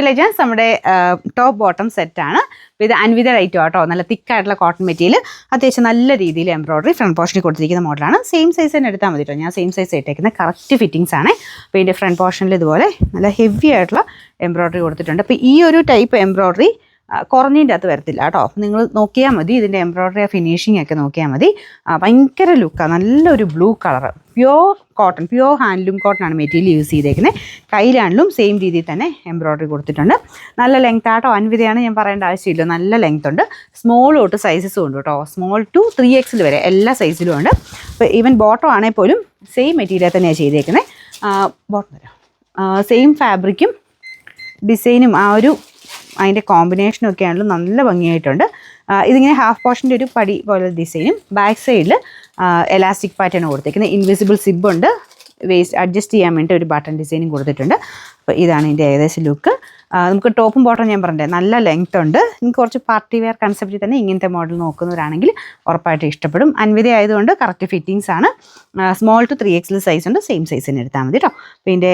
Legends നമ്മുടെ top bottom സെറ്റാണ്. അപ്പോൾ ഇത് അൻവിത റൈറ്റോ കേട്ടോ, നല്ല തിക്കായിട്ടുള്ള കോട്ടൺ മെറ്റീരിയൽ, അത്യാവശ്യം നല്ല രീതിയിൽ എംബ്രോയിഡറി ഫ്രണ്ട് പോർഷനിൽ കൊടുത്തിരിക്കുന്ന മോഡലാണ്. സെയിം സൈസ് തന്നെ എടുത്താൽ മതി കേട്ടോ, ഞാൻ സെയിം സൈസ് ഇട്ടേക്കുന്നത്. കറക്റ്റ് ഫിറ്റിങ്സ് ആണ്. അപ്പോൾ ഇതിൻ്റെ ഫ്രണ്ട് പോർഷനിൽ ഇതുപോലെ നല്ല ഹെവി ആയിട്ടുള്ള എംബ്രോയിഡറി കൊടുത്തിട്ടുണ്ട്. അപ്പോൾ ഈ ഒരു ടൈപ്പ് എംബ്രോയിഡറി കുറഞ്ഞതിൻ്റെ അകത്ത് വരത്തില്ല കേട്ടോ. നിങ്ങൾ നോക്കിയാൽ മതി, ഇതിൻ്റെ എംബ്രോയിഡറി ഫിനിഷിംഗ് ഒക്കെ നോക്കിയാൽ മതി. ഭയങ്കര ലുക്കാണ്, നല്ലൊരു blue colour, pure cotton, pure handloom cotton ആണ് മെറ്റീരിയൽ യൂസ് ചെയ്തേക്കുന്നത്. കയ്യിലാണെങ്കിലും സെയിം രീതിയിൽ തന്നെ എംബ്രോയിഡറി കൊടുത്തിട്ടുണ്ട്. നല്ല ലെങ്ത് ആട്ടോ, അൻവിതയാണ് ഞാൻ പറയേണ്ട ആവശ്യമില്ല, നല്ല ലെങ്ത് ഉണ്ട്. സ്മോൾ തൊട്ട് സൈസസും ഉണ്ട് കേട്ടോ, സ്മോൾ ടു 3XL വരെ എല്ലാ സൈസിലും ഉണ്ട്. അപ്പോൾ ഈവൻ ബോട്ടം ആണെങ്കിൽ പോലും സെയിം മെറ്റീരിയൽ തന്നെയാണ് ചെയ്തേക്കുന്നത്. ബോട്ടം വരാം, സെയിം ഫാബ്രിക്കും ഡിസൈനും അതിൻ്റെ കോമ്പിനേഷനും ഒക്കെ ആണെങ്കിലും നല്ല ഭംഗിയായിട്ടുണ്ട്. ഇതിങ്ങനെ ഹാഫ് പോർഷൻ്റെ ഒരു പടി പോലെ ഡിസൈനും, ബാക്ക് സൈഡിൽ എലാസ്റ്റിക് പാറ്റേൺ കൊടുത്തേക്കുന്നത്. ഇൻവിസിബിൾ സിബുണ്ട്, വേസ്റ്റ് അഡ്ജസ്റ്റ് ചെയ്യാൻ വേണ്ടി ഒരു ബട്ടൺ ഡിസൈനും കൊടുത്തിട്ടുണ്ട്. അപ്പോൾ ഇതാണ് ഇതിൻ്റെ ഏകദേശം ലുക്ക്. നമുക്ക് ടോപ്പും ബോട്ടം ഞാൻ പറഞ്ഞത് നല്ല ലെങ്ത് ഉണ്ട്. നിങ്ങൾക്ക് കുറച്ച് പാർട്ടി വെയർ കൺസെപ്റ്റിൽ തന്നെ ഇങ്ങനത്തെ മോഡൽ നോക്കുന്നവരാണെങ്കിൽ ഉറപ്പായിട്ട് ഇഷ്ടപ്പെടും. അൻവിത ആയതുകൊണ്ട് കറക്റ്റ് ഫിറ്റിങ്സ് ആണ്. സ്മോൾ ടു 3XL സൈസ് ഉണ്ട്, സെയിം സൈസ് തന്നെ എടുത്താൽ മതി കേട്ടോ. അപ്പോൾ ഇതിൻ്റെ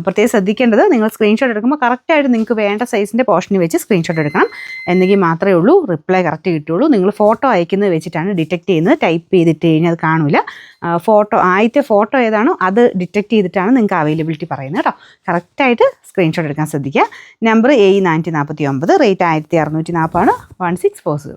പ്രത്യേകം ശ്രദ്ധിക്കേണ്ടത്, നിങ്ങൾ സ്ക്രീൻഷോട്ട് എടുക്കുമ്പോൾ കറക്റ്റായിട്ട് നിങ്ങൾക്ക് വേണ്ട സൈസിൻ്റെ പോർഷനിൽ വെച്ച് സ്ക്രീൻഷോട്ട് എടുക്കണം. എന്നെങ്കിൽ മാത്രമേ ഉള്ളൂ റിപ്ലൈ കറക്റ്റ് കിട്ടുള്ളൂ. നിങ്ങൾ ഫോട്ടോ അയക്കുന്നത് വെച്ചിട്ടാണ് ഡിറ്റക്ട് ചെയ്യുന്നത്. ടൈപ്പ് ചെയ്തിട്ട് കഴിഞ്ഞാൽ അത് കാണില്ല. ആദ്യത്തെ ഫോട്ടോ ഏതാണോ അത് ഡിറ്റക്ട് ചെയ്തിട്ടാണ് നിങ്ങൾക്ക് അവൈലബിലിറ്റി പറയുന്നത് കേട്ടോ. കറക്റ്റായിട്ട് സ്ക്രീൻഷോട്ട് എടുക്കാൻ ശ്രദ്ധിക്കുക. നമ്പർ A449, റേറ്റ് 1640 ആണ്, 1640.